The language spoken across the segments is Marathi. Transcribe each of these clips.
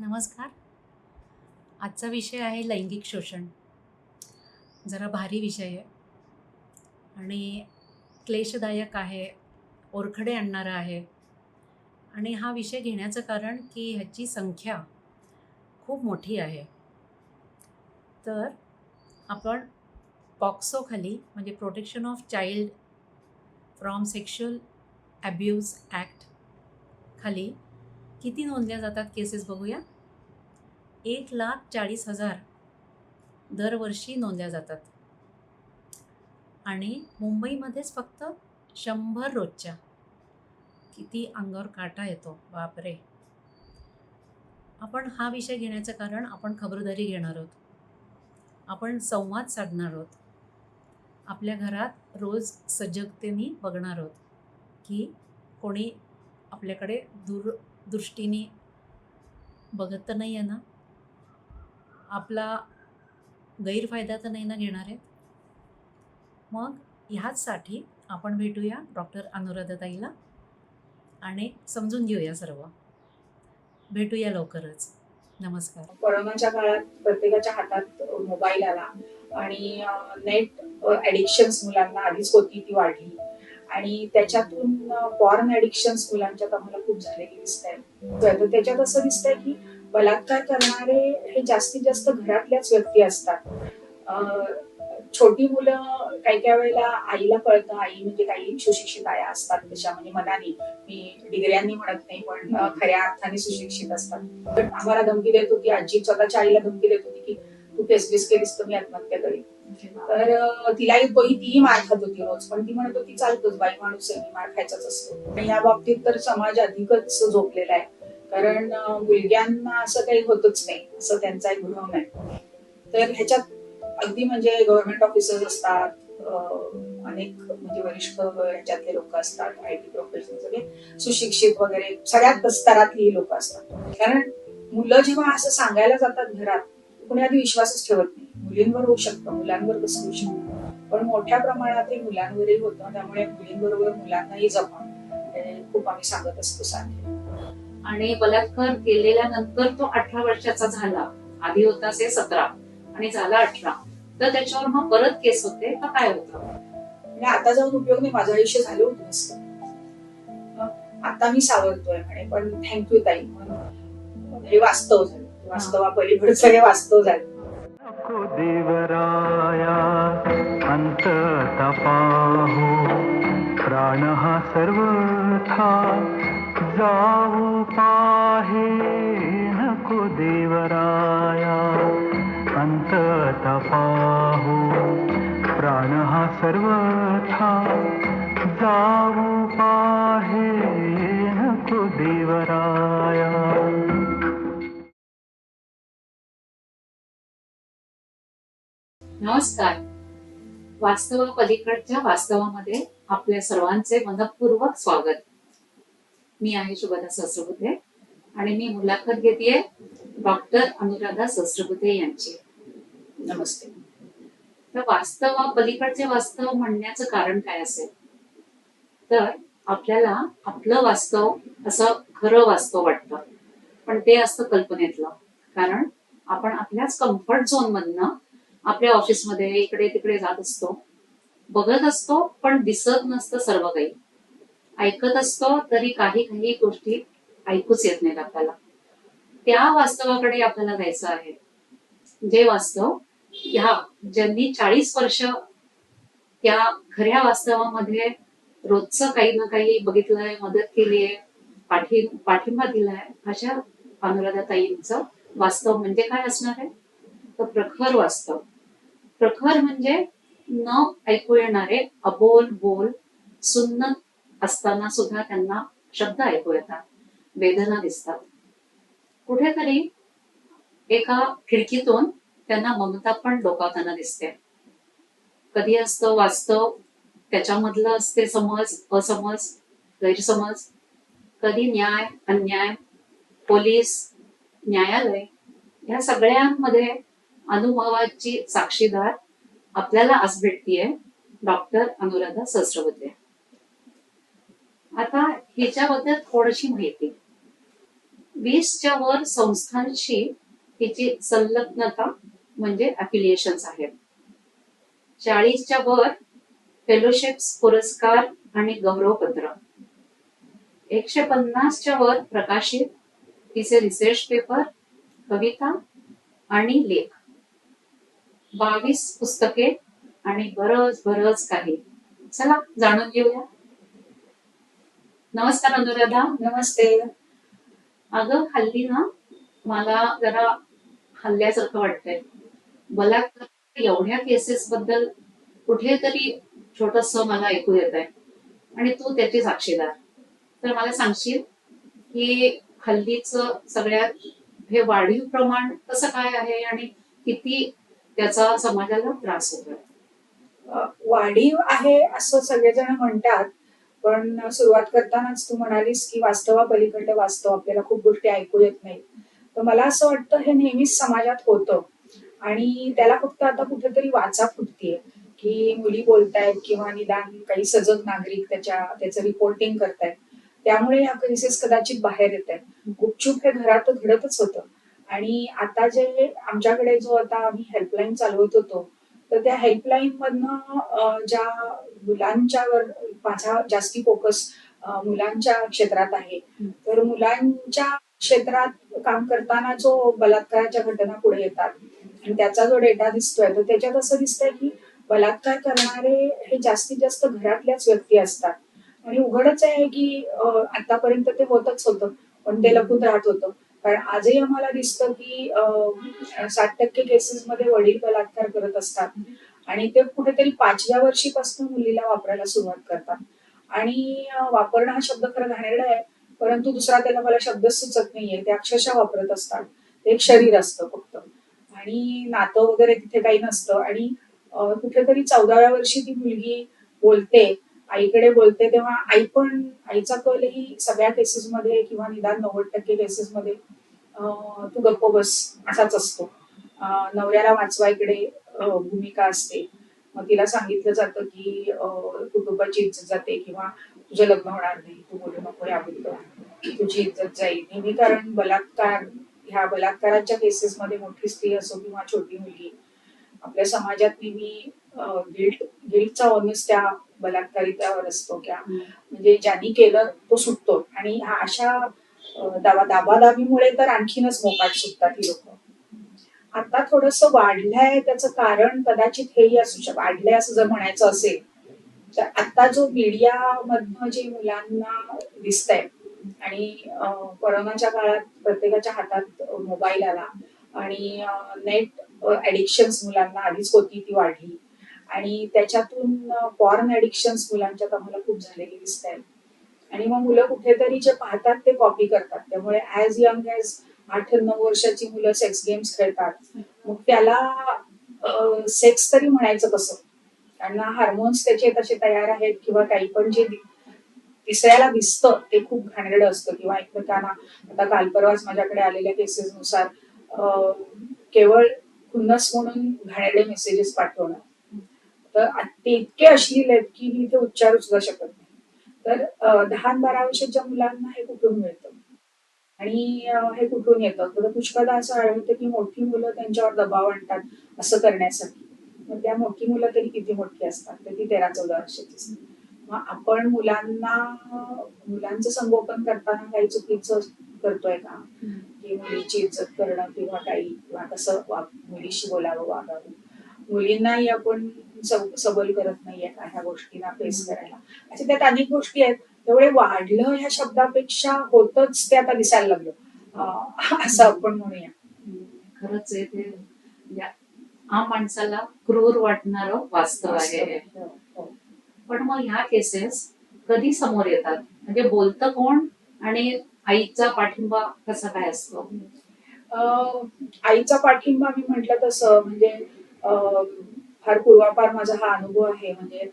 नमस्कार. आजचा विषय आहे लैंगिक शोषण. जरा भारी विषय आहे आणि क्लेशदायक आहे, ओरखडे आणणारा आहे. आणि हा विषय घेण्याचं कारण की ह्याची संख्या खूप मोठी आहे. तर आपण पॉक्सोखाली म्हणजे protection of child from sexual abuse act खाली किती नोंदल्या जातात केसेस बघूया. 1,40,000 दरवर्षी नोंदल्या जातात आणि मुंबईमध्येच फक्त 100 रोजच्या. किती अंगावर काटा येतो, बापरे. आपण हा विषय घेण्याचं कारण आपण खबरदारी घेणार आहोत, आपण संवाद साधणार आहोत, आपल्या घरात रोज सजगतेने बघणार आहोत की कोणी आपल्याकडे दूरदृष्टीने बघत तर नाही आहे ना, आपला गैरफायदा तर नाही ना घेणार आहे. मग ह्याचसाठी आपण भेटूया डॉक्टर अनुराधाताईला आणि समजून घेऊया सर्व. भेटूया लवकरच. नमस्कार. कोरोनाच्या काळात प्रत्येकाच्या हातात मोबाईल आला आणि नेट ॲडिक्शन्स मुलांना आधीच होती ती वाढली आणि त्याच्यातून पॉर्न ॲडिक्शन्स मुलांच्यात आम्हाला खूप झालेली दिसत आहेत. तर त्याच्यात असं दिसतंय की बलात्कार करणारे हे जास्तीत जास्त घरातल्याच व्यक्ती असतात. छोटी मुलं काही वेळेला आईला कळतं, आई म्हणजे काही सुशिक्षित आया असतात तशा, म्हणजे मनाने, मी डिग्र्यांनी म्हणत नाही पण खऱ्या अर्थाने सुशिक्षित असतात. पण आम्हाला धमकी देत होती, आजी स्वतःच्या आईला धमकी देत होती की तू केस केलीस तर मी आत्महत्या करेन. तर तिलाही तीही मार खात होती रोज, पण ती म्हणत होती चालतोच, बाई माणूस आहे, मार खायचाच असतो. आणि या बाबतीत तर समाज अधिकच झोपलेला आहे, कारण मुलग्यांना असं काही होतच नाही असं त्यांचा एक भ्रम आहे. तर ह्याच्यात अगदी म्हणजे गव्हर्नमेंट ऑफिसर्स असतात, अनेक म्हणजे वरिष्ठ ह्याच्यातले लोक असतात, IT प्रोफेशनल, सगळे सुशिक्षित वगैरे सगळ्यात स्तरातली लोक असतात. कारण मुलं जेव्हा असं सांगायला जातात घरात, कुणी आधी विश्वासच ठेवत नाही. मुलींवर होऊ शकतं, मुलांवर कसं होऊ शकतं, पण मोठ्या प्रमाणात हे मुलांवरही होतं. त्यामुळे मुलींबरोबर मुलांनाही जपा, हे खूप आम्ही सांगत असतो सारखे. आणि बलात्कार केलेल्यानंतर तो 18 वर्षाचा झाला, आधी होता से 17 आणि झाला 18, तर त्याच्यावर मग परत केस होते का काय होतं? म्हणजे आता जाऊन उपयोग नाही, माझं आयुष्य झालं होतं मस्त, आता मी सावरतोय म्हणे. पण थँक्यू ताई, हे वास्तव झालं, वास्तवापलीकडचं हे वास्तव झालं. नको देवराया अंत तपाहू, प्राण हा सर्वथा जाऊ पाहे. नको देवराया अंत तपाहू, प्राण हा सर्वथा जाऊ पाहे. नको देवराया. नमस्कार. वास्तवापलीकडच्या वास्तवामध्ये आपल्या सर्वांचे मनपूर्वक स्वागत. मी आहे शुभदा सहस्रबुद्धे आणि मी मुलाखत घेतेय डॉक्टर अनुराधा सहस्रबुद्धे यांची. नमस्ते. तर वास्तवापलीकडचे वास्तव म्हणण्याचं कारण काय असेल, तर आपल्याला आपलं वास्तव असं खरं वास्तव वाटतं, पण ते असतं कल्पनेतलं. कारण आपण आपल्याच कम्फर्ट झोन मधनं आपल्या ऑफिसमध्ये इकडे तिकडे जात असतो, बघत असतो पण दिसत नसतं सर्व काही, ऐकत असतो तरी काही काही गोष्टी ऐकूच येत नाहीत आपल्याला. त्या वास्तवाकडे आपल्याला जायचं आहे, जे वास्तव ज्यांनी 40 वर्ष त्या खऱ्या वास्तवामध्ये रोजचं काही ना काही बघितलंय, मदत केलीये, पाठिंबा दिलाय, अशा अनुराधाताईंचं वास्तव म्हणजे काय असणार आहे, तर प्रखर वास्तव. प्रखर म्हणजे न ऐकू येणारे, अबोल बोल, सुन्न असताना सुद्धा त्यांना शब्द ऐकू येतात, वेदना दिसतात. कुठेतरी एका खिडकीतून त्यांना ममता पण डोकावताना दिसते. कधी असतं वास्तव, त्याच्यामधलं असते समज, असमज, गैरसमज. कधी न्याय, अन्याय, पोलीस, न्यायालय, या सगळ्यांमध्ये अनुभवाची साक्षीदार आपल्याला आज भेटतीये डॉक्टर अनुराधा सहस्रबुद्धे. आता हिच्याबद्दल थोडीशी माहिती. 20च्या वर संस्थांशी तिची संलग्नता म्हणजे अफिलिएशन्स आहेत. 40च्या वर फेलोशिप्स, पुरस्कार आणि गौरवपत्र. 150च्या वर प्रकाशित तिचे रिसर्च पेपर, कविता आणि लेख, 22 पुस्तके आणि बरंच काही. चला जाणून घेऊया. नमस्कार अनुराधा. नमस्ते. अगं हल्ली ना मला जरा हल्ल्यासारखं वाटतंय. बलात्कार एवढ्या केसेस बद्दल कुठेतरी छोटस मला ऐकू येत आहे आणि तू त्याची साक्षीदार. तर मला सांगशील की हल्लीच सगळ्यात हे वाढीव प्रमाण कसं काय आहे आणि किती त्याचा समाजाला त्रास होतोय? वाढीव आहे असं सगळेजण म्हणतात, पण सुरुवात करतानाच तू म्हणालीस की वास्तवापलीकडे वास्तव, आपल्याला खूप गोष्टी ऐकू येत नाहीत. तर मला असं वाटतं हे नेहमीच समाजात होतं आणि त्याला फक्त आता कुठेतरी वाचा फुटतीये की मुली बोलतायत किंवा निदान काही सजग नागरिक त्याचं रिपोर्टिंग करतायत. त्यामुळे ह्या केसेस कदाचित बाहेर येत आहेत. गुपचूप हे घरात घडतच होतं. आणि आता जे आमच्याकडे जो आता आम्ही हेल्पलाईन चालवत होतो, तर त्या हेल्पलाईन मधनं ज्या मुलांच्यावर माझा जास्ती फोकस मुलांच्या क्षेत्रात आहे. तर मुलांच्या क्षेत्रात काम करताना जो बलात्काराच्या घटना पुढे येतात आणि त्याचा जो डेटा दिसतोय, तर त्याच्यात असं दिसतंय की बलात्कार करणारे हे जास्तीत जास्त घरातल्याच व्यक्ती असतात. आणि उघडच आहे की आतापर्यंत ते होतच होतं, पण ते लपून राहत होतं. कारण आजही आम्हाला दिसतं की 60% केसेसमध्ये वडील बलात्कार करत असतात आणि ते कुठेतरी 5व्या वर्षीपासून मुलीला वापरायला सुरुवात करतात. आणि वापरणं हा शब्द खरं घाणेरडा आहे, परंतु दुसरा त्याला मला शब्दच सुचत नाहीये. ते अक्षरशः वापरत असतात. ते एक शरीर असतं फक्त आणि नातं वगैरे तिथे काही नसतं. आणि कुठेतरी 14व्या वर्षी ती मुलगी बोलते, आईकडे बोलते, तेव्हा आईचा कलही सगळ्या केसेसमध्ये किंवा निदान 90% केसेसमध्ये तू गप्प बस असाच असतो. नवऱ्याला वाचवायकडे भूमिका असते. मग तिला सांगितलं जातं की कुटुंबाची इज्जत जाते किंवा तुझं लग्न होणार नाही, तू बोलू नको याबद्दल, तुझी इज्जत जाईल नेहमी. कारण ह्या बलात्काराच्या केसेसमध्ये मोठी स्त्री असो किंवा छोटी मुलगी, आपल्या समाजात नेहमी गिल्टचा ऑनस त्या बलात्कारितावर असतो. म्हणजे ज्यांनी केलं तो सुटतो. आणि अशा दाबादाबीमुळे तर आणखीनच मोकाट सुटतात ही लोक. आता थोडस वाढलंय, त्याचं कारण कदाचित हेही असू शकतं. वाढलंय असं जर म्हणायचं असेल तर आता जो मीडिया मधनं जे मुलांना दिसतंय आणि कोरोनाच्या काळात प्रत्येकाच्या हातात मोबाईल आला आणि नेट ऍडिक्शन्स मुलांना आधीच होती ती वाढली आणि त्याच्यातून पॉर्न ऍडिक्शन्स मुलांच्यात आम्हाला खूप झालेली दिसत आहेत. आणि मग मुलं कुठेतरी जे पाहतात ते कॉपी करतात. त्यामुळे ऍज यंग ऍज 8-9 वर्षाची मुलं सेक्स गेम्स खेळतात. मग त्याला सेक्स तरी म्हणायचं कसं? त्यांना हार्मोन्स त्याचे तसे तयार आहेत किंवा काही, पण जे दिसायला दिसतं ते खूप घाणेरडं असतं. किंवा एकमेकांना, आता काल परवाच माझ्याकडे आलेल्या केसेसनुसार केवळ खुन्नस म्हणून घाणेरडे मेसेजेस पाठवणं, तर ते इतके अश्लील आहेत की मी इथे उच्चारू सुद्धा शकत नाही. तर 10-12 वर्षाच्या मुलांना हे कुठून मिळतं आणि हे कुठून येतं? तर पुष्कळदा असं आढळतं की मोठी मुलं त्यांच्यावर दबाव आणतात असं करण्यासाठी. मग त्या मोठी मुलं तरी किती मोठी असतात? तर ती 13-14 वर्षाची असतात. मग आपण मुलांचं संगोपन करताना काही चुकीचं करतोय का? की मुलीची इज्जत करणं किंवा काही, किंवा कसं मुलीशी बोलावं, वागावं. मुलींनाही आपण सबल करत नाहीये का ह्या गोष्टींना फेस करायला? अशा त्यात अनेक गोष्टी आहेत. त्यामुळे वाढलं ह्या शब्दापेक्षा होतच ते आता दिसायला लागलं असं आपण म्हणूया. खरंच आहे ते. हा माणसाला क्रूर वाटणारं वास्तव आहे. पण मग ह्या केसेस कधी समोर येतात? म्हणजे बोलतं कोण आणि आईचा पाठिंबा कसा काय असतो? आईचा पाठिंबा मी म्हटलं तसं म्हणजे फार पूर्वापार माझा हा अनुभव आहे. म्हणजे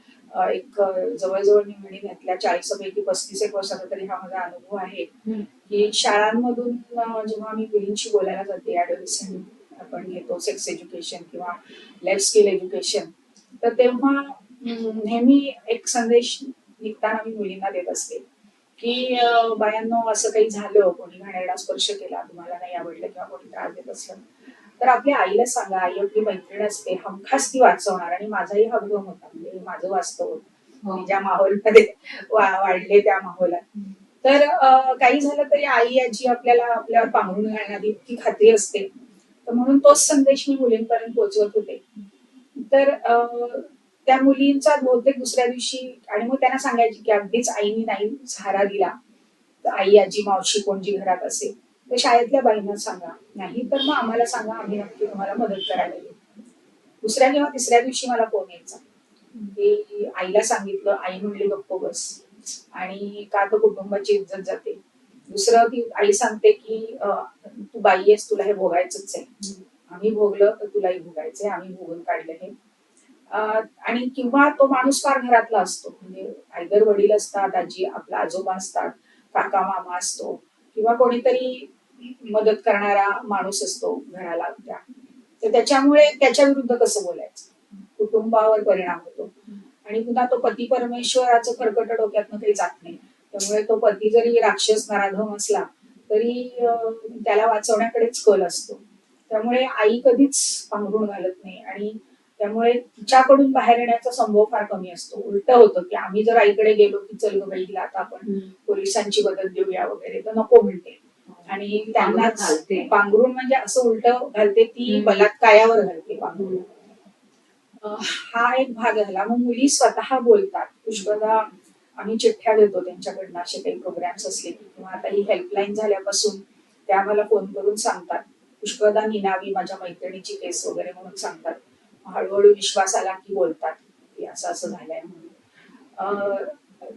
एक जवळजवळ मी म्हणेन यातल्या 40 पैकी 35 वर्षाचा तरी हा माझा अनुभव आहे की शाळांमधून जेव्हा मी मुलींशी बोलायला जाते, ऍडोलेसंट आपण घेतो सेक्स एज्युकेशन किंवा लाईफ स्किल एज्युकेशन, तर तेव्हा नेहमी एक संदेश निघताना मी मुलींना देत असते की बायांनो असं काही झालं, कोणी घाणेरडा स्पर्श केला, तुम्हाला नाही आवडलं किंवा कोणी त्रास देत असलं, तर आपल्या आईला सांगा. आई आपली मैत्रीण असते, हमखास ती वाचवणार. आणि माझाही हा भ्रम होता, म्हणजे हे माझं वास्तव होतं. मी ज्या माहोलमध्ये वाढले त्या माहोलात. तर काही झालं तरी आई आजी आपल्याला आपल्यावर पांघरून घालणार इतकी खात्री असते. तर म्हणून तोच संदेश मी मुलींपर्यंत पोहोचवत होते. तर त्या मुलींचा बहुतेक दुसऱ्या दिवशी, आणि मग त्यांना सांगायची की अगदीच आईनी नाही सहारा दिला, तर आई आजी मावशी कोण जी घरात असेल तर शाळेतल्या बाईंना सांगा, नाही तर मग आम्हाला सांगा, आम्ही नक्की तुम्हाला मदत करायला येऊ. दुसऱ्या किंवा तिसऱ्या दिवशी मला फोन यायचा की आईला सांगितलं, आई म्हणली गप्प बस, आणि का तर कुटुंबाची इज्जत जाते. दुसरं ती आई सांगते की तू बाई आहेस, तुला हे भोगायचंच आहे, आम्ही भोगलं तर तुलाही भोगायचंय, आम्ही भोगून काढलं हे. आणि किंवा तो माणूस फार घरातला असतो, म्हणजे आईदर वडील असतात, आजी आपला आजोबा असतात, काका मामा असतो, किंवा कोणीतरी मदत करणारा माणूस असतो घराला त्या. तर त्याच्यामुळे त्याच्या विरुद्ध कसं बोलायचं, कुटुंबावर परिणाम होतो. आणि पुन्हा तो पती परमेश्वराचं खरकट डोक्यातनं काही जात नाही. त्यामुळे तो पती जरी राक्षस नराधम असला तरी त्याला वाचवण्याकडेच कल असतो. त्यामुळे आई कधीच पांघरून घालत नाही, आणि त्यामुळे तिच्याकडून बाहेर येण्याचा संभव फार कमी असतो. उलट होतं की आम्ही जर आईकडे गेलो की चल ग बाई, हिला आता आपण पोलिसांची मदत देऊया वगैरे, तर नको म्हणते. आणि त्यांनाच घालते. पांघरून म्हणजे असं उलट घालते, ती बलात्कारावर घालते पांघरून. हा एक भाग झाला. मग मुली स्वतः बोलतात. पुष्कळदा आम्ही चिठ्ठ्या देतो त्यांच्याकडनं, असे काही प्रोग्राम्स असले की, किंवा आता ही हेल्पलाईन झाल्यापासून त्या मला फोन करून सांगतात. पुष्कळदा निनावी माझ्या मैत्रिणीची केस वगैरे म्हणून सांगतात. हळूहळू विश्वास आला की बोलतात की असं असं झालंय म्हणून.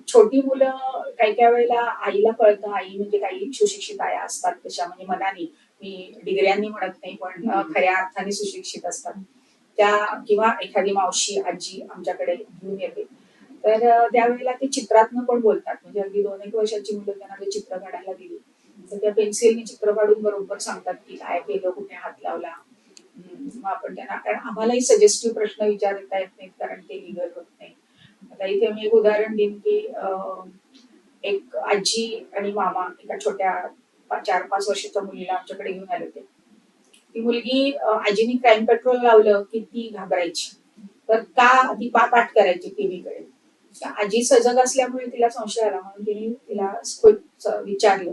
छोटी मुलं काही काही वेळेला आईला कळतं, आई म्हणजे काही सुशिक्षित आया असतात तशा, म्हणजे मनाने, मी डिग्र्यांनी म्हणत नाही, पण खऱ्या अर्थाने सुशिक्षित असतात त्या, किंवा एखादी मावशी आजी आमच्याकडे घेऊन येते, तर त्यावेळेला ते चित्रातनं पण बोलतात. म्हणजे अगदी 2-1 वर्षाची मुलं, त्यांना ते चित्र काढायला दिली तर त्या पेन्सिलने चित्र काढून बरोबर सांगतात की काय केलं, कुठे हात लावला. मग आपण त्यांना, कारण आम्हालाही सजेस्टिव्ह प्रश्न विचारता येत नाहीत, कारण ते लिगल होत नाही. आता इथे मी एक उदाहरण देईन की एक आजी आणि मामा एका छोट्या 4-5 वर्षाच्या मुलीला आमच्याकडे घेऊन आले होते. ती मुलगी, आजीनी क्राईम पेट्रोल लावलं की ती घाबरायची, तर का ती पाठ करायची टीव्हीकडे. आजी सजग असल्यामुळे तिला संशय आला, म्हणून तिने तिला विचारलं.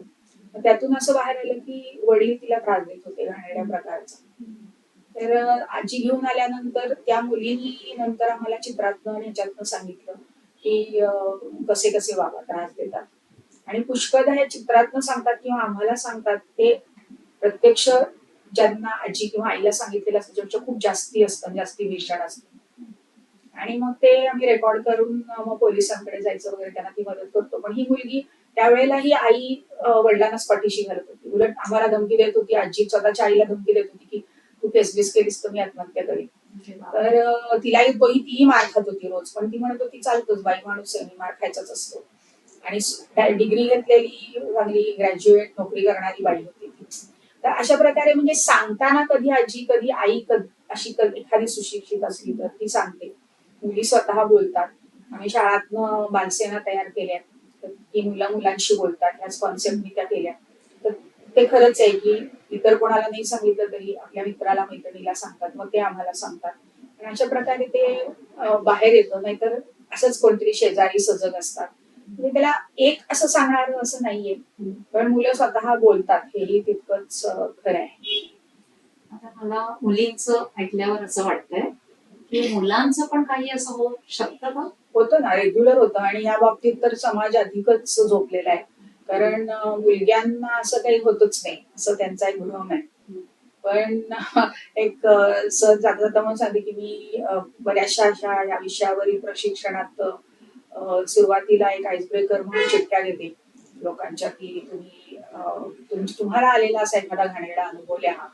त्यातून असं बाहेर आलं की वडील तिला त्रास देत होते घाणेरड्या प्रकारचा. तर आजी घेऊन आल्यानंतर त्या मुलीनी नंतर आम्हाला चित्रातनं आणि ह्याच्यातनं सांगितलं की कसे कसे बाबा त्रास देतात. आणि पुष्कळदा हे चित्रातनं सांगतात किंवा आम्हाला सांगतात, ते प्रत्यक्ष ज्यांना आजी किंवा आईला सांगितलेलं असतं त्याच्यापेक्षा खूप जास्ती असतं, जास्ती भीषण असतं. आणि मग ते आम्ही रेकॉर्ड करून मग पोलिसांकडे जायचं वगैरे, त्यांना ती मदत करतो. पण ही मुलगी त्यावेळेला ही आई वडिलांनाच पाठीशी घालत होती. उलट आम्हाला धमकी देत होती, आजी स्वतःच्या आईला धमकी देत होती की तू फेसबुक केलीस तर मी आत्महत्या करेन. तर तिलाही तीही मार खात होती रोज, पण ती म्हणत होती चालतोच, बाई माणूस आहे, मी मार खायचाच असतो. आणि डिग्री घेतलेली चांगली ग्रॅज्युएट नोकरी करणारी बाई होती ती. तर अशा प्रकारे म्हणजे सांगताना कधी आजी कधी आई अशी एखादी सुशिक्षित असली तर ती सांगते. मुली स्वतः बोलतात. आम्ही शाळातनं बालसेना तयार केल्या, तर ती मुलं मुलांशी बोलतात, ह्याच कॉन्सेप्टनी त्या केल्या. तर ते खरंच आहे की इतर कोणाला नाही सांगितलं तरी आपल्या मित्राला मैत्रिणीला सांगतात, मग ते आम्हाला सांगतात. आणि अशा प्रकारे ते बाहेर येतं. नाहीतर असंच कोणतरी शेजारी सजग असतात, म्हणजे त्याला एक असं सांगणार असं नाहीये, पण मुलं स्वतः बोलतात, हेही तितकंच खरं आहे. आता मला मुलींचं ऐकल्यावर असं वाटतंय की मुलांचं पण काही असं होऊ शकतं का? होतं ना, रेग्युलर होतं. आणि या बाबतीत तर समाज अधिकच झोपलेला आहे, कारण मुलग्यांना असं काही होतच नाही असं त्यांचा एक भ्रम आहे. पण एक सहज जाता जाता म्हणून सांगते की मी बऱ्याचशा अशा या विषयावरील प्रशिक्षणात सुरुवातीला एक आईस ब्रेकर म्हणून चिठ्ठ्या देते लोकांच्या, की तुम्हाला आलेला असा एखादा घाणेरडा अनुभव लिहा.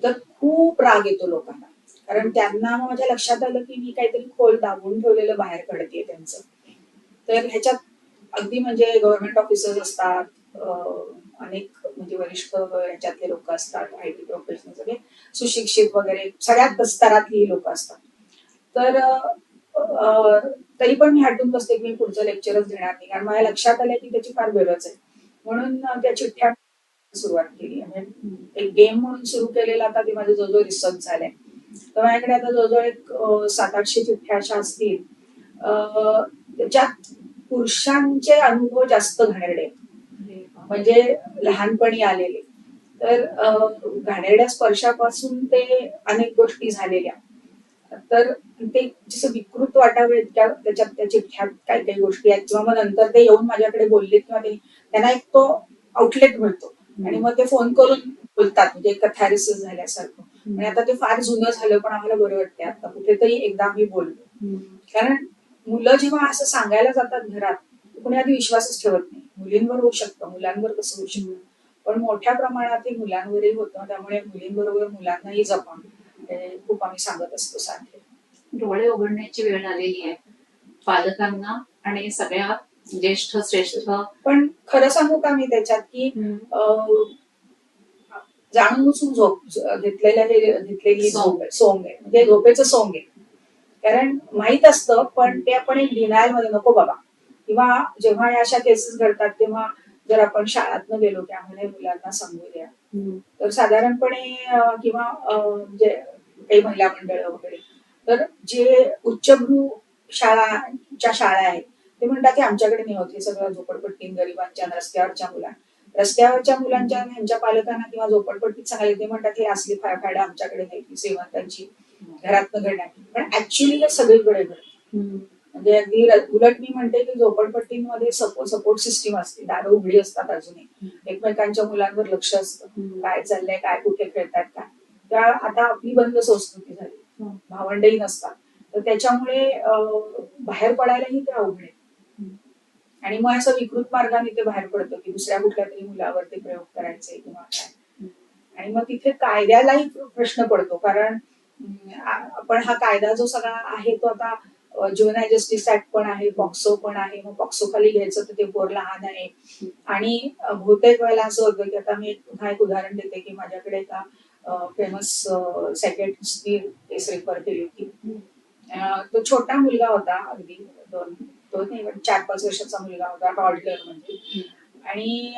तर खूप राग येतो लोकांना, कारण त्यांना माझ्या लक्षात आलं की मी काहीतरी खोल दाबून ठेवलेलं बाहेर काढतेय त्यांचं. तर ह्याच्यात अगदी म्हणजे गव्हर्नमेंट ऑफिसर्स असतात, अनेक म्हणजे वरिष्ठ ह्याच्यातले लोक असतात, IT प्रोफेशनल, सगळे सुशिक्षित वगैरे सगळ्यात स्तरातली लोक असतात. तर तरी पण मी हटून बसते की मी पुढचं लेक्चरच देणार नाही, कारण माझ्या लक्षात आलंय की त्याची फार गरज आहे. म्हणून त्या चिठ्ठ्या सुरुवात केली. म्हणजे एक गेम म्हणून सुरू केलेला, आता ते माझं जवळजवळ रिसर्च झालंय. तर माझ्याकडे आता जवळजवळ एक 700-800 चिठ्ठ्या अशा असतील. त्याच्यात पुरुषांचे अनुभव जास्त घाणेरडे आहेत. म्हणजे लहानपणी आलेले. तर घाणेरड्या स्पर्शापासून ते अनेक गोष्टी झालेल्या. तर ते जसं विकृत वाटावे त्याच्यात त्या चिठ्ठ्यात काही काही गोष्टी आहेत, किंवा मग नंतर ते येऊन माझ्याकडे बोलले, किंवा त्यांना एक तो आउटलेट मिळतो आणि मग ते फोन करून बोलतात, म्हणजे कथारिसिस झाल्यासारखं. आणि आता ते फार जुनं झालं, पण आम्हाला बरं वाटते आता कुठेतरी एकदा आम्ही बोललो. कारण मुलं जेव्हा असं सांगायला जातात घरात, कोणी आधी विश्वासच ठेवत नाही. मुलींवर होऊ शकतं, मुलांवर कसं होऊ शकतं, पण मोठ्या प्रमाणात हे मुलांवरही होतं. त्यामुळे मुलींबरोबर मुलांनाही जपा, हे खूप आम्ही सांगत असतो सारखे. डोळे उघडण्याची वेळ आलेली आहे पालकांना आणि सगळ्या ज्येष्ठ श्रेष्ठ. पण खरं सांगू का मी त्याच्यात की जाणून बुसून झोप घेतलेली सोंग. सोंग आहे, म्हणजे झोपेचं सोंग आहे. कारण माहित असतं, पण ते आपण एक डिनायल मध्ये नको बाबा. किंवा जेव्हा या अशा केसेस घडतात तेव्हा जर आपण शाळातनं गेलो की आम्हाला मुलांना सांगू द्या, तर साधारणपणे किंवा म्हणजे काही महिला मंडळ वगैरे, तर जे उच्चभ्रू शाळा आहेत ते म्हणतात की आमच्याकडे नाही होत हे सगळं, झोपडपट्टी गरिबांच्या रस्त्यावरच्या मुलांच्या ह्यांच्या पालकांना किंवा झोपडपट्टीत सांगायला ते म्हणतात हे असली फायदा आमच्याकडे नाही, ती श्रीमंतांची घरातनं घडण्याची. पण ऍक्च्युली हे सगळीकडे घडतं. म्हणजे अगदी उलट मी म्हणते की झोपडपट्टींमध्ये सपोर्ट सिस्टीम असते, दारं उघडी असतात अजूनही, एकमेकांच्या मुलांवर लक्ष असतं, काय चाललंय, काय कुठे खेळतात काय. त्या आता आपली बंद संस्कृती झाली, भावंडही नसतात, तर त्याच्यामुळे बाहेर पडायलाही ते अवघड आहे. आणि मग असं विकृत मार्गाने ते बाहेर पडतं की दुसऱ्या कुठल्या तरी मुलावरती प्रयोग करायचे किंवा काय. आणि मग तिथे कायद्यालाही प्रश्न पडतो, कारण आपण हा कायदा जो सगळा आहे तो आता ज्युव्हेनाइल जस्टिस ऍक्ट पण आहे, पॉक्सो पण आहे. मग पॉक्सो खाली घ्यायचं तर ते पोर लहान आहे. आणि बहुतेक वेळेला असं होतं की आता मी पुन्हा एक उदाहरण देते की माझ्याकडे एका फेमस सायकियाट्रिस्टनी केस रेफर केली होती. तो छोटा मुलगा होता, अगदी 4-5 वर्षाचा मुलगा होता, टॉडलर म्हणजे. आणि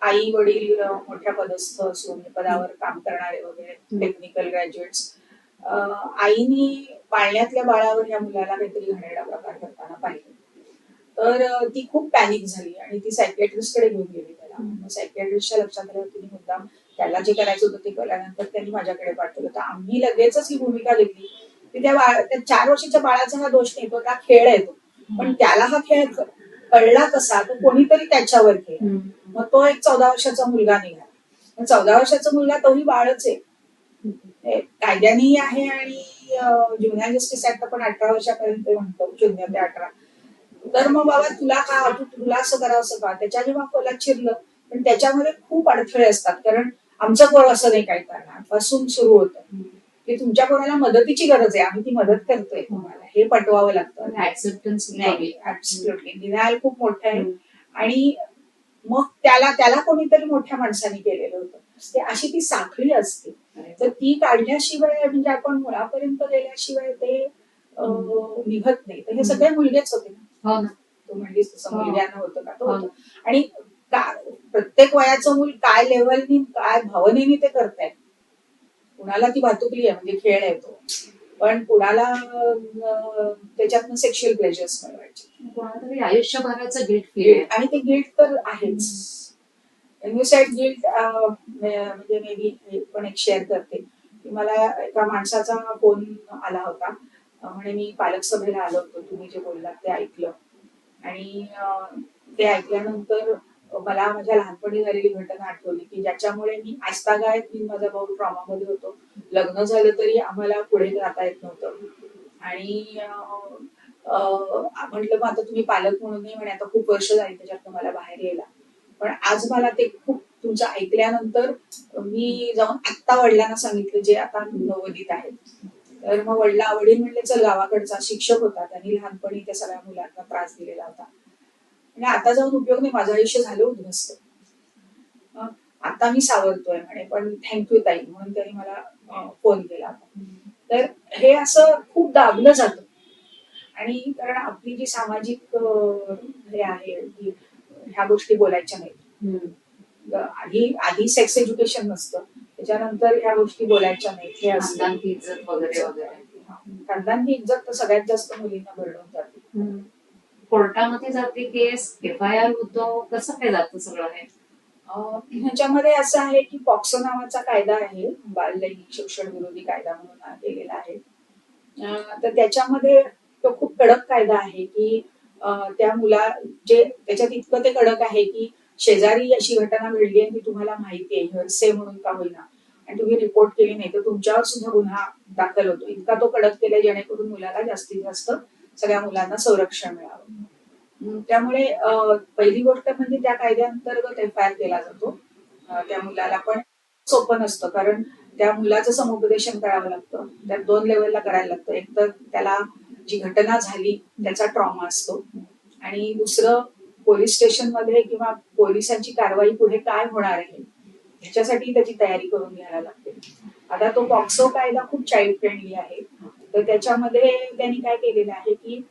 आई वडील मोठ्या पदस्थ असून पदावर काम करणारे वगैरे, टेक्निकल ग्रॅज्युएट्स. आईनी पाळण्यातल्या बाळावर या मुलाला काहीतरी घाणेरडा प्रकार करताना पाहिलं. तर ती खूप पॅनिक झाली आणि ती सायकियाट्रिस्टकडे घेऊन गेली त्याला. मग सायकियाट्रिस्टच्या लक्षात आलं, तिने मुद्दाम त्याला जे करायचं होतं ते केल्यानंतर त्यांनी माझ्याकडे पाठवलं. तर आम्ही लगेचच ही भूमिका घेतली की त्या 4 वर्षाच्या बाळाचा हा दोष नाही, तो हा खेळ आहे तो. पण त्याला हा खेळ कळला कसा, तो कोणीतरी त्याच्यावर खेळ. मग तो एक 14 वर्षाचा मुलगा निघाला. 14 वर्षाचा मुलगा तोही बाळच आहे, कायद्यानेही आहे आणि ज्युव्हेनाइल जस्टिस ऍक्ट पण 18 वर्षापर्यंत म्हणतो, 0 ते 18. तर मग बाबा तुला असं करावं का, त्याच्या जेव्हा खोलात शिरलं. पण त्याच्यामध्ये खूप अडथळे असतात, कारण आमचं पोर असं नाही काय करणार पासून सुरू होतं की तुमच्या कोणाला मदतीची गरज आहे, आम्ही ती मदत करतोय तुम्हाला, हे पटवावं लागतं. ऍक्सेप्टन्स नाही, ऍब्सोल्युटली डिनायल खूप मोठं आहे. आणि मग त्याला कोणीतरी मोठ्या माणसाने केलेलं होतं. ते अशी ती साखळी असते, तर ती काढल्याशिवाय, म्हणजे आपण मुळापर्यंत गेल्याशिवाय ते निघत नाही. तर हे सगळे मुलगेच होते ना. तू म्हणलीस तसं मुलग्यानं होतं का, तो होतं. आणि प्रत्येक वयाचं मूल काय लेवलनी काय भावनेनी ते करतायत. कुणाला ती भातुकली आहे म्हणजे खेळ आहे तो, पण कुणाला त्याच्यातनं सेक्शुअल प्लेजर्स मिळवायचे, कोणातरी आयुष्यभराचं गिल्ट फील. आणि ते गिल्ट तर आहेच. इन्व्हिसाइड गिल्ट म्हणजे मे बी पण एक शेअर करते की मला एका माणसाचा फोन आला होता. म्हणे मी पालक सभेला आलो होतो, तुम्ही जे बोललात ते ऐकलं. आणि ते ऐकल्यानंतर मला माझ्या लहानपणी झालेली घटना आठवली की ज्याच्यामुळे मी आजतागायत, मी माझा भाऊ ट्रॉमामध्ये होतो, लग्न झालं तरी आम्हाला पुढे जाता येत नव्हतं. आणि म्हटलं मग आता तुम्ही पालक म्हणून नाही, म्हणे आता खूप वर्ष झाली त्याच्यातनं मला बाहेर यायला. पण आज मला ते खूप तुमचं ऐकल्यानंतर मी जाऊन आत्ता वडिलांना सांगितलं, जे आता नवोदित आहेत. तर मग वडील म्हणले चल, गावाकडचा शिक्षक होता, त्यांनी लहानपणी त्या सगळ्या मुलांना त्रास दिलेला होता. म्हणजे आता जाऊन उपयोग नाही, माझं आयुष्य झालं उद्ध्वस्त, आता मी सावरतोय म्हणे, पण थँक्यू ताई म्हणून त्यांनी मला फोन केला होता. तर हे असं खूप दाबलं जातं. आणि कारण आपली जी सामाजिक हे आहे की ह्या गोष्टी बोलायच्या नाहीत. आधी आधी सेक्स एज्युकेशन नसतं, त्याच्यानंतर ह्या गोष्टी बोलायच्या नाहीत हे असतं. खानदानची इज्जत वगैरे वगैरे. खानदान ही इज्जत तर सगळ्यात जास्त मुलींना भरडून जाते. कोर्टामध्ये जाते केस, FIR होतो, कसं काय जातं सगळं हे? ह्याच्यामध्ये असं आहे की पॉक्सो नावाचा कायदा आहे, बाल लैंगिक शोषण विरोधी कायदा म्हणून केलेला आहे. तर त्याच्यामध्ये तो खूप कडक कायदा आहे की त्या मुला त्याच्यात इतकं ते कडक आहे की शेजारी अशी घटना घडली आणि ती तुम्हाला माहिती आहे, हेरसे म्हणून का होईना, आणि तुम्ही रिपोर्ट केली नाही तर तुमच्यावर सुद्धा गुन्हा दाखल होतो. इतका तो कडक केलाय जेणेकरून मुलाला जास्तीत जास्त सगळ्या मुलांना संरक्षण मिळावं. त्यामुळे पहिली गोष्ट म्हणजे त्या कायद्याअंतर्गत FIR केला जातो. त्या मुलाला पण सोपं नसतं, कारण त्या मुलाचं समुपदेशन करावं लागतं. त्यात 2 लेवलला करायला लागतं. एक तर त्याला जी घटना झाली त्याचा ट्रॉमा असतो, आणि दुसरं पोलीस स्टेशनमध्ये किंवा पोलिसांची कारवाई पुढे काय होणार आहे ह्याच्यासाठी त्याची तयारी करून घ्यायला लागते. आता तो पॉक्सो कायदा खूप चाइल्ड फ्रेंडली आहे, तर त्याच्यामध्ये त्यांनी काय केलेलं आहे की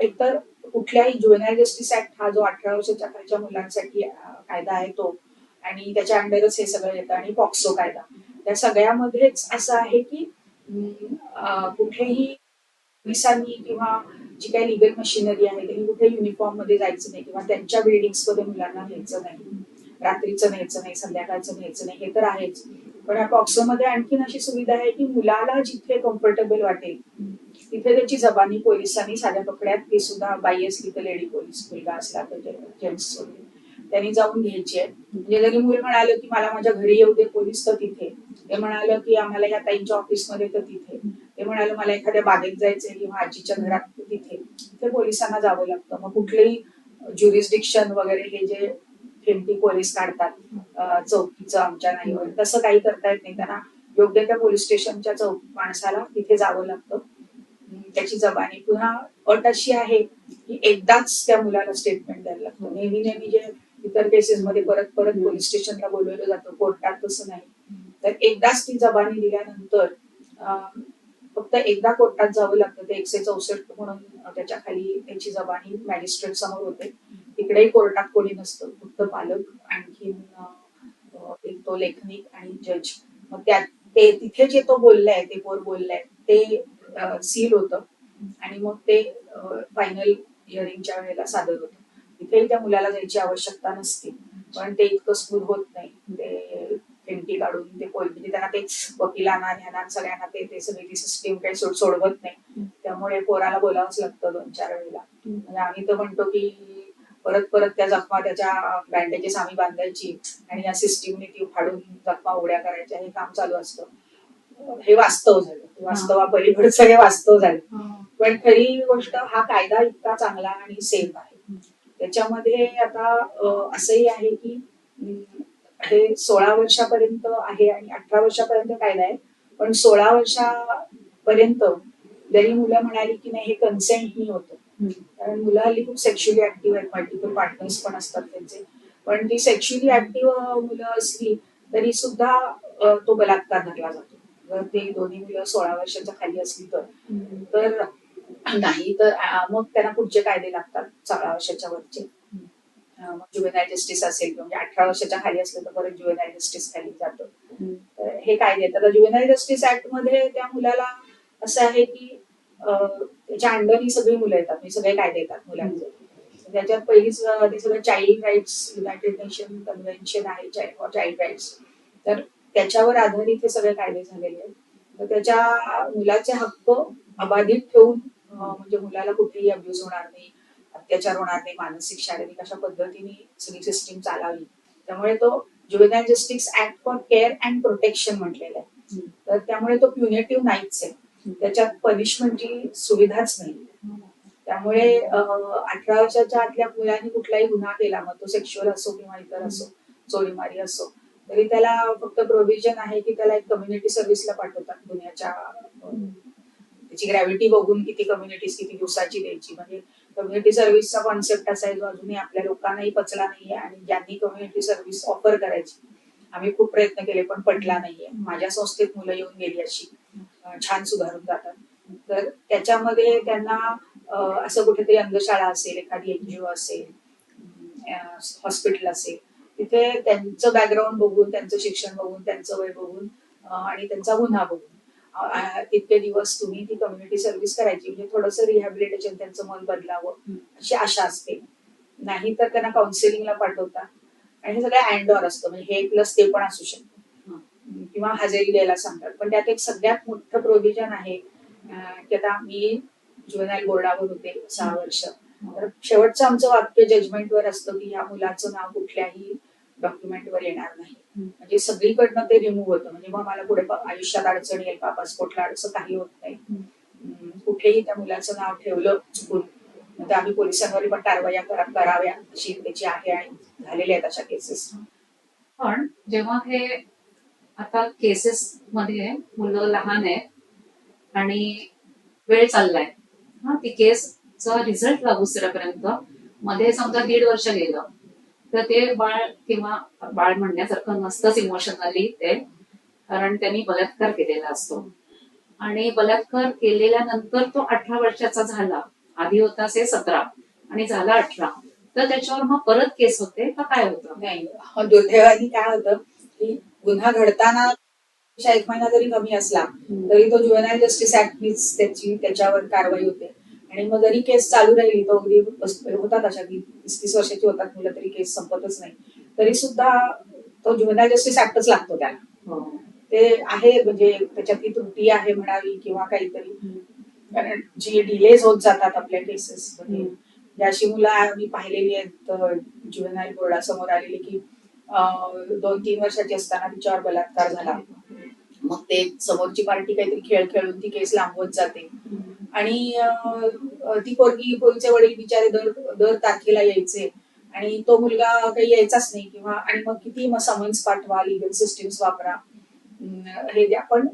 एकतर कुठल्याही ज्युव्हेनाइल जस्टिस ऍक्ट हा जो 18 वर्षाच्या खालच्या मुलांसाठी कायदा आहे तो, आणि त्याच्या अंडरच हे सगळं येतं, आणि पॉक्सो कायदा, त्या सगळ्यामध्येच असं आहे की कुठेही पोलिसांनी किंवा जी काही लिगल मशिनरी आहे त्यांनी कुठे युनिफॉर्म मध्ये जायचं नाही, किंवा त्यांच्या बिल्डिंग्स मध्ये मुलांना न्यायचं नाही, रात्रीचं न्यायचं नाही, संध्याकाळचं न्यायचं नाही, हे तर आहेच. पण या पॉक्सो मध्ये आणखीन अशी सुविधा आहे की मुलाला जिथे कम्फर्टेबल वाटेल तिथे त्याची जबानी पोलिसांनी साध्या कपड्यात, ती सुद्धा बाई असली तर लेडी पोलीस, मुलगा असला तर जेंट्स त्यांनी जाऊन घ्यायची आहे. म्हणजे जरी मुलं म्हणालं की मला माझ्या घरी येऊ दे पोलीस तर तिथे, ते म्हणालं की आम्हाला या ताईंच्या ऑफिसमध्ये तर तिथे, ते म्हणालं मला एखाद्या बागेत जायचंय किंवा आजीच्या घरात तिथे पोलिसांना जावं लागतं. मग कुठलेही ज्युरिस्डिक्शन वगैरे हे जे फेमटी पोलीस काढतात चौकीचं आमच्या नाही, तसं काही करता येत नाही. त्यांना योग्य त्या पोलीस स्टेशनच्या माणसाला तिथे जावं लागतं. त्याची जबानी पुन्हा अट अशी आहे की एकदाच त्या मुलाला स्टेटमेंट द्यायला लागतं. नेहमी नेहमी जे इतर केसेसमध्ये परत परत पोलीस स्टेशनला बोलवलं जातं, कोर्टात तसं नाही. तर एकदाच ती जबानी दिल्यानंतर फक्त एकदा कोर्टात जावं लागतं. ते 164 म्हणून त्याच्या खाली त्याची जबानी मॅजिस्ट्रेट समोर होते. तिकडेही कोर्टात कोणी नसतं, फक्त पालक, आणखीन एक तो लेखनिक आणि जज. मग त्यात ते तिथे जे तो बोललाय, ते पोर बोललाय ते सील होतं, आणि मग ते फायनल हिअरिंगच्या वेळेला सादर होतं. तिथेही त्या मुलाला जायची आवश्यकता नसते, पण ते इतकं स्मूथ होत नाही. ते फेंटी काढून ते म्हणजे त्यांना तेच वकिलांना ह्यांना सगळ्यांना ते सगळी ती सिस्टीम काही सोडवत नाही. त्यामुळे पोराला बोलावंच लागतं 2-4 वेळेला. म्हणजे आम्ही तर म्हणतो की परत परत त्या जखमा त्याच्या बँडेजेस आम्ही बांधायची आणि या सिस्टीमने ती फाडून जखमा उघड्या करायच्या, हे काम चालू असतं. हे वास्तव झालं, वास्तवापलीकडचं हे वास्तव झालं. पण खरी गोष्ट हा कायदा इतका चांगला आणि सेफ आहे. त्याच्यामध्ये आता असंही आहे की हे 16 वर्षापर्यंत आहे आणि 18 वर्षापर्यंत कायदा आहे, पण 16 वर्षापर्यंत जरी मुलं म्हणाली की नाही हे कन्सेंटनी होतं, कारण मुलं हल्ली खूप सेक्शुअली ऍक्टिव्ह आहेत, मल्टिपल पार्टनर्स पण असतात त्यांचे, पण ती सेक्शुअली ऍक्टिव्ह मुलं असली तरी सुद्धा तो बलात्कार धरला जातो. जर ते दोन्ही मुलं 16 वर्षाच्या खाली असली तर नाही तर मग त्यांना पुढचे कायदे लागतात 16 वर्षाच्या वरचे. ज्युव्हेनाइल जस्टिस असेल म्हणजे 18 वर्षाच्या खाली असलं तर परत ज्युव्हेनाइल जस्टिस खाली जातं. हे कायदे आहेत. आता ज्युव्हेनाइल जस्टिस ऍक्ट मध्ये त्या मुलाला असं आहे की त्याच्या अंडर ही सगळी मुलं येतात, म्हणजे सगळे कायदे येतात मुलांचे. त्याच्यात पहिलीच ते सगळं child rights, united nation convention आहे चाइल्ड राईट्स, तर त्याच्यावर आधारित हे सगळे कायदे झालेले आहेत. तर त्याच्या मुलाचे हक्क अबाधित ठेवून म्हणजे मुलाला कुठेही अब्यूज होणार नाही, अत्याचार होणार नाही, मानसिक शारीरिक अशा पद्धतीने सगळी सिस्टीम चालावी. त्यामुळे तो juvenile justice act for care and protection म्हटलेला आहे. तर त्यामुळे तो प्युनेटिव्ह नाहीच आहे, त्याच्यात पनिशमेंटची सुविधाच नाही. त्यामुळे 18 वर्षाच्या आतल्या मुलांनी कुठलाही गुन्हा केला, मग तो सेक्शुअल असो किंवा इतर असो, चोरीमारी असो, तरी त्याला फक्त प्रोव्हिजन आहे की त्याला एक कम्युनिटी सर्व्हिसला पाठवतात गुन्ह्याच्या त्याची ग्रॅव्हिटी बघून किती कम्युनिटीज दिवसाची द्यायची. म्हणजे कम्युनिटी सर्व्हिसचा कॉन्सेप्ट असा आहे जो अजूनही आपल्या लोकांनाही पचला नाहीये, आणि ज्यांनी कम्युनिटी सर्व्हिस ऑफर करायची आम्ही खूप प्रयत्न केले पण पटला नाहीये. माझ्या संस्थेत मुलं येऊन गेली अशी छान सुधारून जातात. तर त्याच्यामध्ये त्यांना असं कुठेतरी अंधशाळा असेल, एखादी NGO असेल, हॉस्पिटल असेल, तिथे त्यांचं बॅकग्राऊंड बघून, त्यांचं शिक्षण बघून, त्यांचं वय बघून आणि त्यांचा गुन्हा बघून इतके दिवस तुम्ही ती कम्युनिटी सर्व्हिस करायची, म्हणजे थोडंसं रिहॅबिलिटेशन, त्यांचं मन बदलावं अशी आशा असते. नाही तर त्यांना काउन्सिलिंगला पाठवतात आणि हे सगळं अँड ऑर असतं, म्हणजे हे प्लस ते पण असू शकतं किंवा हजेरी द्यायला सांगतात. पण त्यात एक सगळ्यात मोठं प्रोव्हिजन आहे की आता मी ज्युव्हेनाईल बोर्डावर होते 6 वर्ष, तर शेवटचं आमचं वाक्य जजमेंटवर असतं की ह्या मुलाचं नाव कुठल्याही डॉक्युमेंटवर येणार नाही. म्हणजे सगळीकडनं ते रिमूव्ह होतं, म्हणजे मग मला पुढे आयुष्यात अडचण येईल का, पासपोर्टला अडचण काही होत नाही. कुठेही त्या मुलाचं नाव ठेवलं चुकून तर आम्ही पोलिसांवर पण कारवाया कराव्या अशी त्याची आहे आणि झालेल्या आहेत अशा केसेस. पण जेव्हा हे आता केसेस मध्ये मुलं लहान आहेत आणि वेळ चाललाय, ती केसचा रिझल्ट लागू पर्यंत मध्ये समजा 1.5 वर्ष गेलं, तर ते बाळ किंवा बाळ म्हणण्यासारखं नसतंच इमोशनली ते, कारण त्यांनी बलात्कार केलेला असतो आणि बलात्कार केलेल्यानंतर तो 18 वर्षाचा झाला, आधी होता से 17 आणि झाला 18, तर त्याच्यावर मग परत केस होते का काय होतं? नाही, दुर्दैवाने काय होतं की गुन्हा घडताना 1 महिना जरी कमी असला तरी तो ज्युव्हेनाईल जस्टिस ऍक्टनीच त्याच्यावर कारवाई होते. आणि मग जरी केस चालू राहिली, तो अगदी होतात अशा की 30 वर्षाची होतात मुलं तरी केस संपतच नाही, तरी सुद्धा तो ज्युव्हेनाईल जस्टिस ऍक्टच लागतो त्याला. ते आहे, म्हणजे त्याच्यातली त्रुटी आहे म्हणावी किंवा काहीतरी, कारण जी डिलेज होत जातात आपल्या केसेस मध्ये. अशी मुलं आम्ही पाहिलेली आहेत ज्युव्हेनाईल बोर्डासमोर आलेली की 2-3 वर्षाची असताना तिच्यावर बलात्कार झाला, मग ते समोरची पार्टी काहीतरी खेळ खेळून ती केस लांबवत जाते आणि ती पोरीचे वडील बिचारे दर तारखेला यायचे आणि तो मुलगा काही यायचाच नाही, किंवा आणि मग किती समन्स पाठवा, लिगल सिस्टीम्स वापरा, हे द्या, पण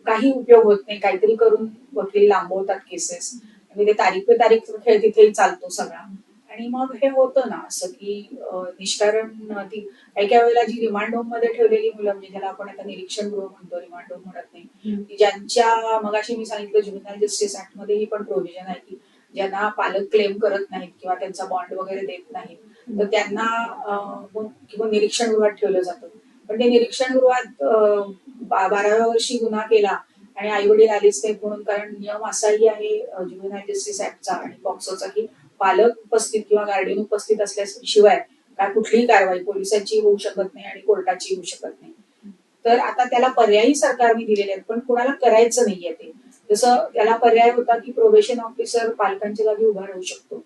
काही उपयोग होत नाही. काहीतरी करून वकील लांबवतात केसेस, म्हणजे ते तारीख पे तारीख खेळ तिथेही चालतो सगळा. आणि मग हे होतं ना असं की निष्कारण ती काही वेळेला जी रिमांड होम मध्ये ठेवलेली मुलं, म्हणजे ज्याला आपण आता निरीक्षण गृह म्हणतो, रिमांड होम म्हणत नाही, की ज्यांच्या मगाशी मी सांगितलं ज्युव्हेनाईल जस्टिस ऍक्ट मध्ये ही पण प्रोव्हिजन आहे की ज्यांना पालक क्लेम करत नाहीत किंवा त्यांचा बॉन्ड वगैरे देत नाहीत, तर त्यांना किंवा निरीक्षण गृहात ठेवलं जातं. पण ते निरीक्षण गृहात 12व्या वर्षी गुन्हा केला आणि आई वडील आलेच नाहीत म्हणून, कारण नियम असाही आहे ज्युव्हेनाईल जस्टिस ऍक्टचा आणि पॉक्सोचा की पालक उपस्थित किंवा गार्डियन उपस्थित असल्याशिवाय काय कुठलीही कारवाई पोलिसांची होऊ शकत नाही आणि कोर्टाची होऊ शकत नाही. तर आता त्याला पर्यायी सरकारने दिलेले आहेत, पण कोणाला करायचं नाहीये ते. जसं त्याला पर्याय होता की प्रोबेशन ऑफिसर पालकांच्या जागी उभा राहू शकतो,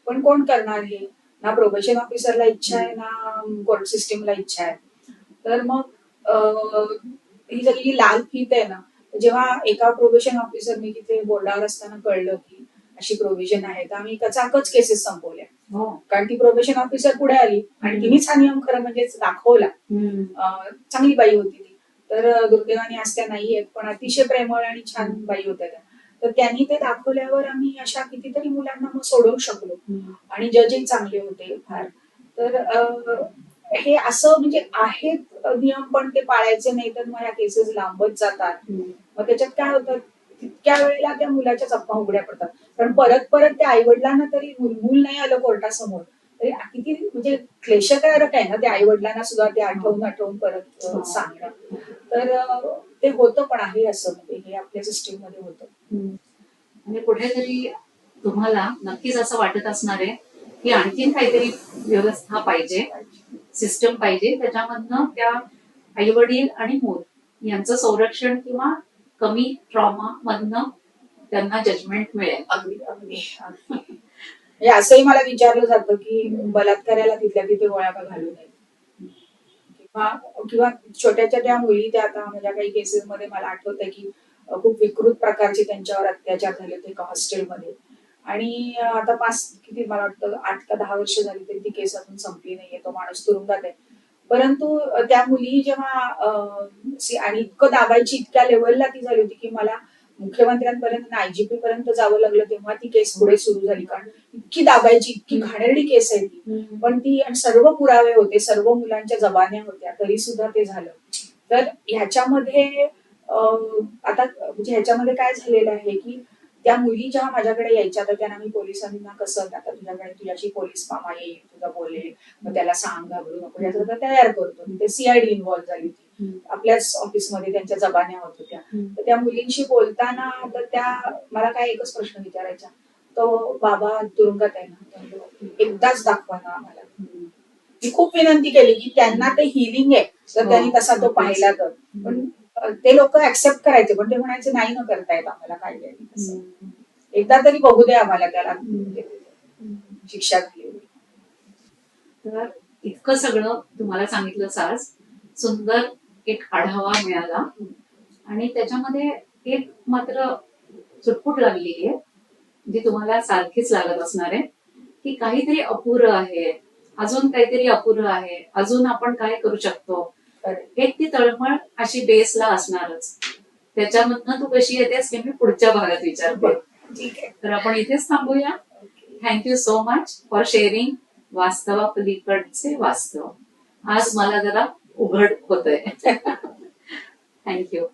पण कोण करणार हे? ना प्रोबेशन ऑफिसरला इच्छा आहे, ना कोर्ट सिस्टीमला इच्छा आहे. तर मग ही सगळी लाल फीत आहे ना, जेव्हा एका प्रोबेशन ऑफिसरने तिथे बोर्डावर असताना कळलं की अशी प्रोव्हिजन आहे, तर आम्ही कचाकच केसेस संपवल्या. कारण ती प्रोबेशन ऑफिसर पुढे आली आणि तिनेच हा नियम खरं म्हणजे दाखवला. चांगली बाई होती ती, तर दुर्दैवाने आज त्या नाहीयेत, पण अतिशय प्रेमळ आणि छान बाई होत्या त्या. तर त्यांनी ते दाखवल्यावर आम्ही अशा कितीतरी मुलांना मग सोडवू शकलो आणि जजही चांगले होते फार. तर हे असं म्हणजे आहेत नियम, पण ते पाळायचे नाही, तर मग ह्या केसेस लांबत जातात. मग त्याच्यात काय होतं, तितक्या वेळेला त्या मुलाच्याच अफवा उघड्या पडतात, कारण परत परत त्या आई वडिलांना तरी मूल नाही आलं कोर्टासमोर तरी किती म्हणजे क्लेशकारक आहे ना ते आई वडिलांना सुद्धा ते आठवून परत सांगणं. तर ते होतं, पण आहे असं, म्हणजे हे आपल्या सिस्टीम मध्ये होतं. आणि कुठेतरी तुम्हाला नक्कीच असं वाटत असणार आहे की आणखीन काहीतरी व्यवस्था पाहिजे, सिस्टम पाहिजे, त्याच्यामधनं त्या आई वडील आणि मूल यांचं संरक्षण किंवा कमी ट्रॉमा मधनं त्यांना जजमेंट मिळेल. अगदी अगदी म्हणजे असंही मला विचारलं जातं की बलात्काराला तिथल्या तिथे गोळ्या का घालू नये, किंवा छोट्या छोट्या मुली, त्या आता माझ्या काही केसेस मध्ये मला आठवतंय की खूप विकृत प्रकारचे त्यांच्यावर अत्याचार झाले होते एका हॉस्टेलमध्ये, आणि आता किती मला वाटतं 8 का 10 वर्ष झाली तरी ती केस अजून संपली नाहीये, तो माणूस तुरुंगात आहे. परंतु त्या मुली जेव्हा आणि इतकं दाबायची, इतक्या लेवलला ती झाली होती की मला मुख्यमंत्र्यांपर्यंत IGP पर्यंत जावं लागलं, तेव्हा ती केस पुढे सुरू झाली, कारण इतकी दाबायची, इतकी घाणेरडी केस आहे ती. पण ती, आणि सर्व पुरावे होते, सर्व मुलांच्या जबान्या होत्या, तरी सुद्धा ते झालं. तर ह्याच्यामध्ये आता म्हणजे ह्याच्यामध्ये काय झालेलं आहे की त्या मुली जेव्हा माझ्याकडे यायच्या तर त्यांना मी पोलिसांना कसं आता तुझ्याशी पोलीस मामा येईल तुझा बोलेल मग त्याला सांग घाबरू नको याचं तर तयार करतो. ते सीआयडी इन्व्हॉल्व्ह झाली होती आपल्याच ऑफिसमध्ये त्यांच्या जबान्या होत होत्या. तर त्या मुलींशी बोलताना तर त्या मला काय एकच प्रश्न विचारायच्या, तो बाबा तुरुंगात आहे ना, एकदाच दाखवा ना आम्हाला. मी खूप विनंती केली की त्यांना ते हिलिंग आहे तर त्यांनी तसा तो पाहिला तर, पण ते लोक ऍक्सेप्ट करायचे पण ते म्हणायचे नाही न करतायत आम्हाला कायद्याने, एकदा तरी बघू दे आम्हाला त्याला शिक्षा झाली. तर इतकं सगळं तुम्हाला सांगितलं आज, सुंदर एक आढावा मिळाला आणि त्याच्यामध्ये एक मात्र चुटपुट लागलेली आहे जी तुम्हाला सारखीच लागत असणार आहे की काहीतरी अपुरं आहे, अजून काहीतरी अपुरं आहे, अजून आपण काय करू शकतो. एक ती तळमळ अशी बेसला असणारच. त्याच्यामधनं तू कशी येतेस हे मी पुढच्या भागात विचारते. ठीक आहे, तर आपण इथेच थांबूया. Thank you so much for sharing वास्तवापलीकडचे वास्तव. आज मला जरा उघड होतंय. थँक्यू.